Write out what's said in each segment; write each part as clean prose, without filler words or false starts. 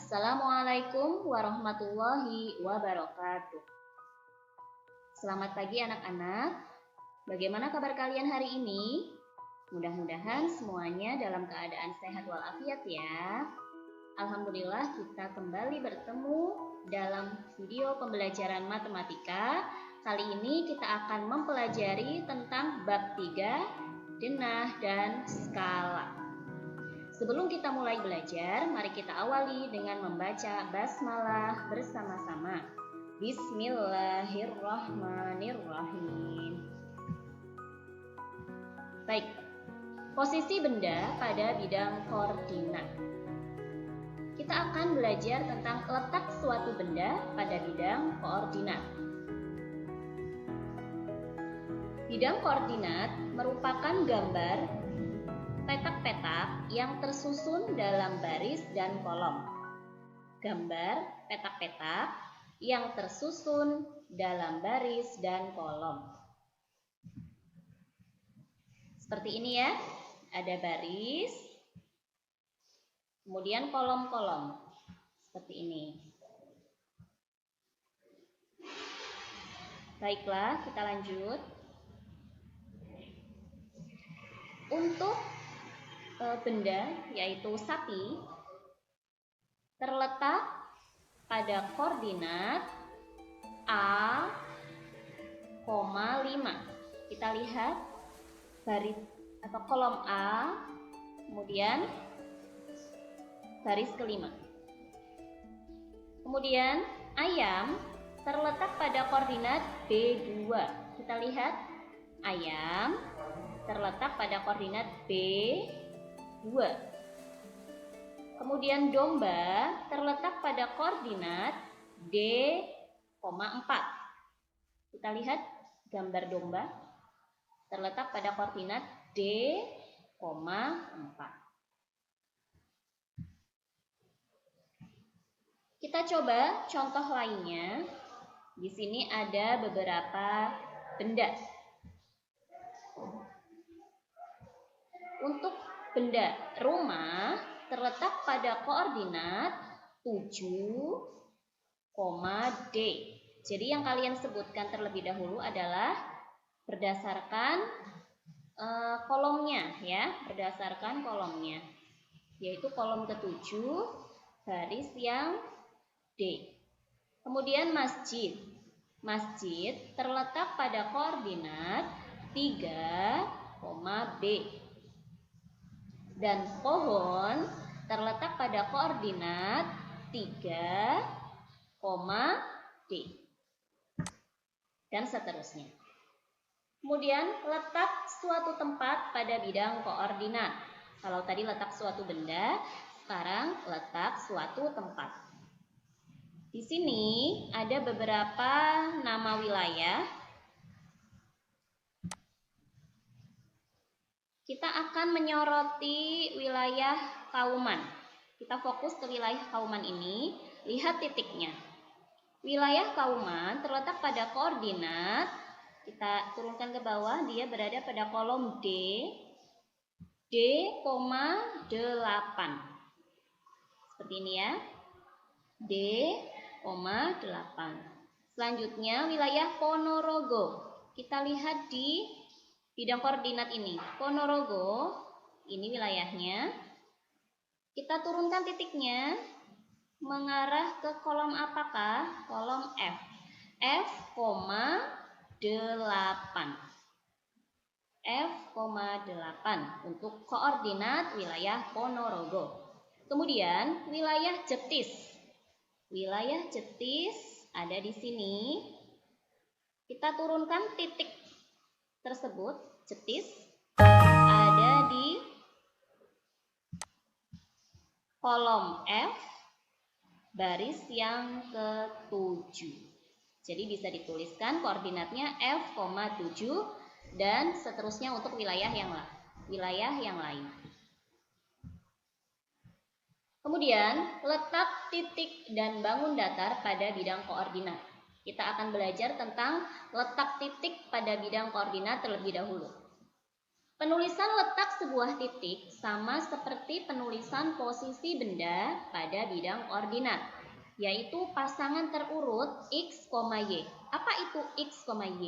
Assalamualaikum warahmatullahi wabarakatuh. Selamat pagi anak-anak. Bagaimana kabar kalian hari ini? Mudah-mudahan semuanya dalam keadaan sehat walafiat ya. Alhamdulillah kita kembali bertemu dalam video pembelajaran matematika. Kali ini kita akan mempelajari tentang bab 3, denah dan skala. Sebelum kita mulai belajar, mari kita awali dengan membaca basmalah bersama-sama. Bismillahirrahmanirrahim. Baik, posisi benda pada bidang koordinat. Kita akan belajar tentang letak suatu benda pada bidang koordinat. Bidang koordinat merupakan gambar petak-petak yang tersusun dalam baris dan kolom. Gambar petak-petak yang tersusun dalam baris dan kolom. Seperti ini ya, ada baris, kemudian kolom-kolom. Seperti ini. Baiklah, kita lanjut. Untuk benda, yaitu sapi, terletak pada koordinat A, 5. Kita lihat baris atau kolom A, kemudian baris kelima. Kemudian ayam terletak pada koordinat B2. Kita lihat ayam terletak pada koordinat B2. Kemudian domba terletak pada koordinat D,4. Kita lihat gambar domba terletak pada koordinat D,4. Kita coba contoh lainnya. Di sini ada beberapa benda. Untuk benda rumah terletak pada koordinat 7, D. Jadi yang kalian sebutkan terlebih dahulu adalah berdasarkan kolomnya ya, berdasarkan kolomnya. Yaitu kolom ke-7 baris yang D. Kemudian masjid. Masjid terletak pada koordinat 3, B. Dan pohon terletak pada koordinat 3, D. Dan seterusnya. Kemudian letak suatu tempat pada bidang koordinat. Kalau tadi letak suatu benda, sekarang letak suatu tempat. Di sini ada beberapa nama wilayah. Kita akan menyoroti wilayah Kauman. Kita fokus ke wilayah Kauman ini. Lihat titiknya. Wilayah Kauman terletak pada koordinat. Kita turunkan ke bawah. Dia berada pada kolom D, D,8. Seperti ini ya. D,8. Selanjutnya wilayah Ponorogo. Kita lihat di bidang koordinat ini, Ponorogo, ini wilayahnya. Kita turunkan titiknya mengarah ke kolom apakah? Kolom F. F,8. F,8 untuk koordinat wilayah Ponorogo. Kemudian wilayah Jetis. Wilayah Jetis ada di sini. Kita turunkan titik tersebut. Jetis ada di kolom F baris yang ke-7. Jadi bisa dituliskan koordinatnya F,7 dan seterusnya untuk wilayah yang lain. Kemudian letak titik dan bangun datar pada bidang koordinat. Kita akan belajar tentang letak titik pada bidang koordinat terlebih dahulu. Penulisan letak sebuah titik sama seperti penulisan posisi benda pada bidang koordinat, yaitu pasangan terurut X, Y. Apa itu X, Y?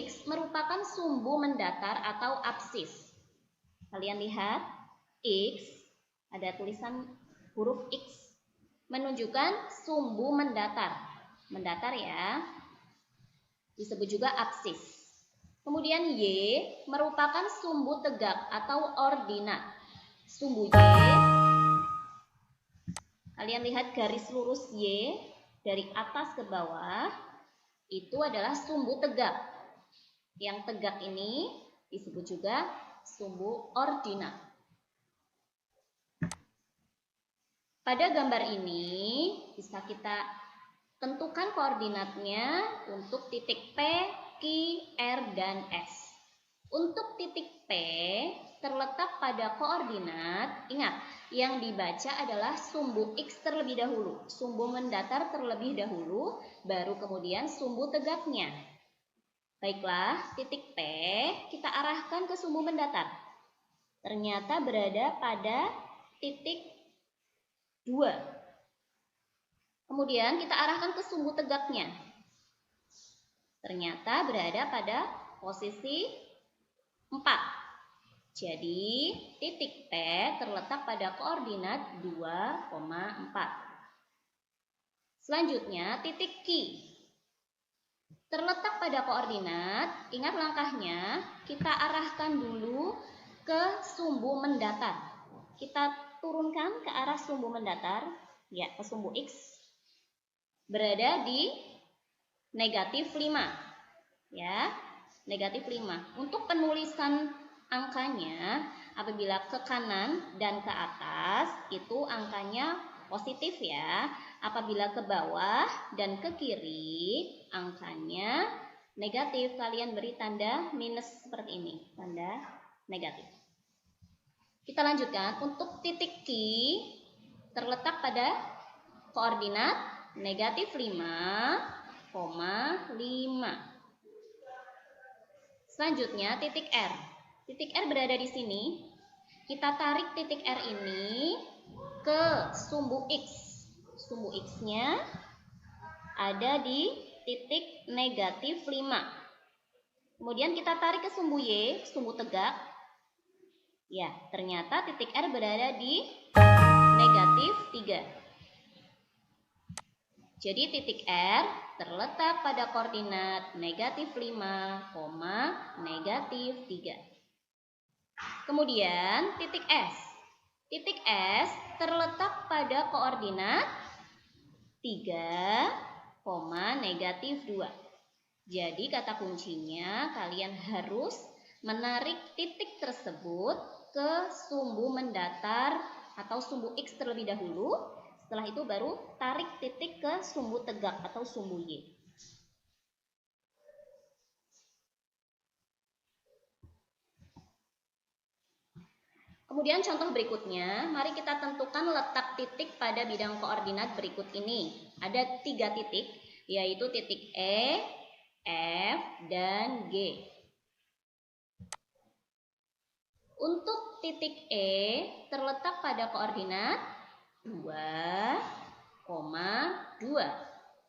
X merupakan sumbu mendatar atau absis. Kalian lihat, X, ada tulisan huruf X, menunjukkan sumbu mendatar. Mendatar ya, disebut juga absis. Kemudian Y merupakan sumbu tegak atau ordinat. Sumbu Y, kalian lihat garis lurus Y dari atas ke bawah, itu adalah sumbu tegak. Yang tegak ini disebut juga sumbu ordinat. Pada gambar ini bisa kita tentukan koordinatnya untuk titik P, Q, R, dan S. Untuk titik P terletak pada koordinat, ingat, yang dibaca adalah sumbu X terlebih dahulu, sumbu mendatar terlebih dahulu, baru kemudian sumbu tegaknya. Baiklah, titik P kita arahkan ke sumbu mendatar. Ternyata berada pada titik 2. Kemudian kita arahkan ke sumbu tegaknya. Ternyata berada pada posisi 4. Jadi titik P terletak pada koordinat 2,4. Selanjutnya titik Q terletak pada koordinat, ingat langkahnya, kita arahkan dulu ke sumbu mendatar. Kita turunkan ke arah sumbu mendatar, ya, ke sumbu X, berada di negatif 5, ya, negatif 5. Untuk penulisan angkanya, apabila ke kanan dan ke atas, itu angkanya positif ya. Apabila ke bawah dan ke kiri, angkanya negatif. Kalian beri tanda minus seperti ini, tanda negatif. Kita lanjutkan, untuk titik Q terletak pada koordinat negatif 5,5. Selanjutnya titik R. Titik R berada di sini. Kita tarik titik R ini ke sumbu X. Sumbu X-nya ada di titik negatif 5. Kemudian kita tarik ke sumbu Y, sumbu tegak. Ya, ternyata titik R berada di negatif 3. Jadi titik R terletak pada koordinat negatif 5, negatif 3. Kemudian titik S. Titik S terletak pada koordinat 3, negatif 2. Jadi kata kuncinya kalian harus menarik titik tersebut ke sumbu mendatar atau sumbu X terlebih dahulu. Setelah itu baru tarik titik ke sumbu tegak atau sumbu Y. Kemudian contoh berikutnya, mari kita tentukan letak titik pada bidang koordinat berikut ini. Ada 3 titik, yaitu titik E, F, dan G. Untuk titik E terletak pada koordinat 2,2.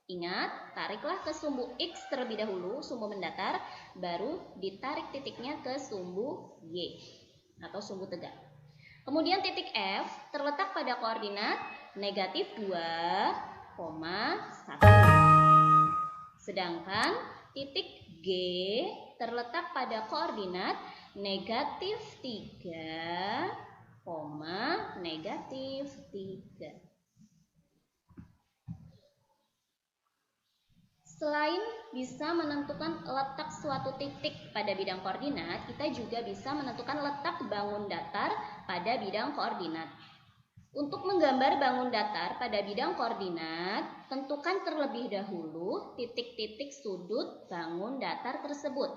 Ingat, tariklah ke sumbu X terlebih dahulu, sumbu mendatar, baru ditarik titiknya ke sumbu Y atau sumbu tegak. Kemudian titik F terletak pada koordinat negatif 2,1. Sedangkan titik G terletak pada koordinat negatif 3, negatif 3. Selain bisa menentukan letak suatu titik pada bidang koordinat, kita juga bisa menentukan letak bangun datar pada bidang koordinat. Untuk menggambar bangun datar pada bidang koordinat, tentukan terlebih dahulu titik-titik sudut bangun datar tersebut.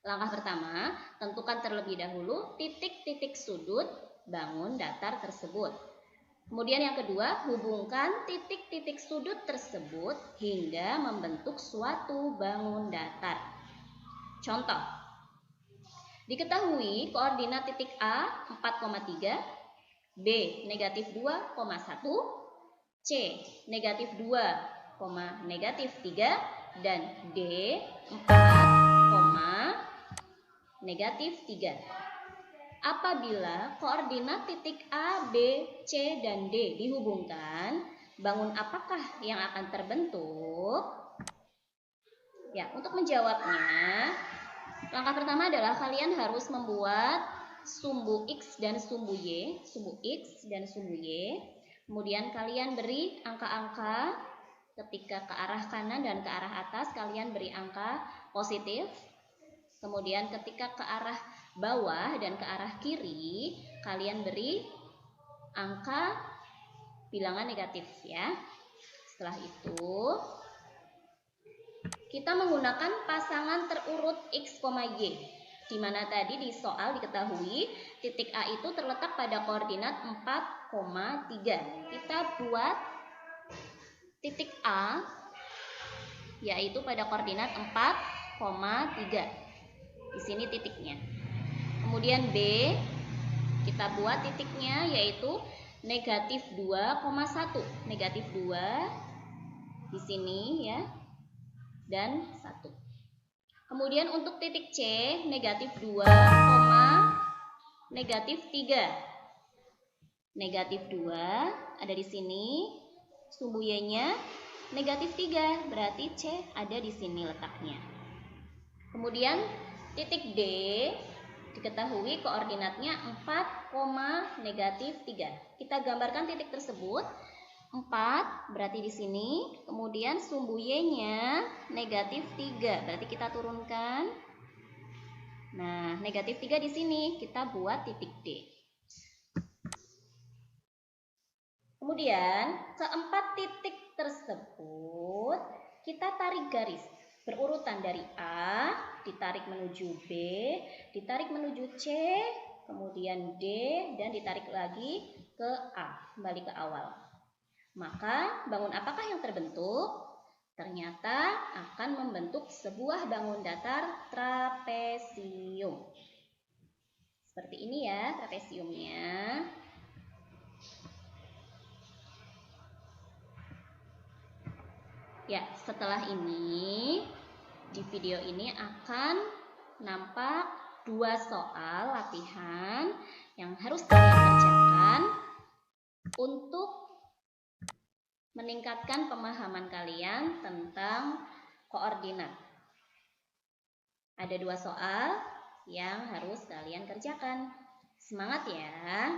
Langkah pertama, tentukan terlebih dahulu titik-titik sudut bangun datar tersebut. Kemudian yang kedua, hubungkan titik-titik sudut tersebut hingga membentuk suatu bangun datar. Contoh, Diketahui koordinat titik A 4,3, B negatif 2,1, C negatif 2, negatif 3, dan D 4, negatif 3. Apabila koordinat titik A, B, C, dan D dihubungkan, bangun apakah yang akan terbentuk? Ya, untuk menjawabnya, langkah pertama adalah kalian harus membuat sumbu X dan sumbu Y, sumbu X dan sumbu Y. Kemudian kalian beri angka-angka, ketika ke arah kanan dan ke arah atas kalian beri angka positif. Kemudian ketika ke arah bawah dan ke arah kiri kalian beri angka bilangan negatif ya. Setelah itu kita menggunakan pasangan terurut X, Y, di mana tadi di soal diketahui titik A itu terletak pada koordinat 4,3. Kita buat titik A yaitu pada koordinat 4,3. Di sini titiknya. Kemudian B kita buat titiknya yaitu negatif 2,1. Negatif 2 di sini ya. Dan 1. Kemudian untuk titik C negatif 2, negatif 3. Negatif 2 ada di sini. Sumbu Y-nya negatif 3, berarti C ada di sini letaknya. Kemudian titik D diketahui koordinatnya 4, negatif 3. Kita gambarkan titik tersebut. 4 berarti di sini. Kemudian sumbu Y-nya negatif 3. Berarti kita turunkan. Nah, negatif 3 di sini. Kita buat titik D. Kemudian keempat titik tersebut kita tarik garis berurutan dari A, ditarik menuju B, ditarik menuju C, kemudian D, dan ditarik lagi ke A, kembali ke awal. Maka bangun apakah yang terbentuk? Ternyata akan membentuk sebuah bangun datar trapesium. Seperti ini ya trapesiumnya. Ya, setelah ini di video ini akan nampak 2 soal latihan yang harus kalian kerjakan untuk meningkatkan pemahaman kalian tentang koordinat. Ada 2 soal yang harus kalian kerjakan. Semangat ya!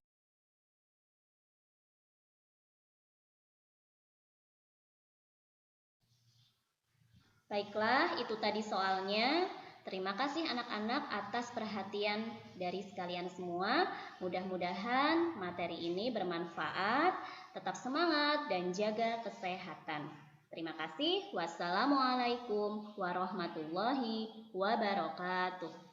Baiklah, itu tadi soalnya. Terima kasih anak-anak atas perhatian dari sekalian semua. Mudah-mudahan materi ini bermanfaat. Tetap semangat dan jaga kesehatan. Terima kasih. Wassalamualaikum warahmatullahi wabarakatuh.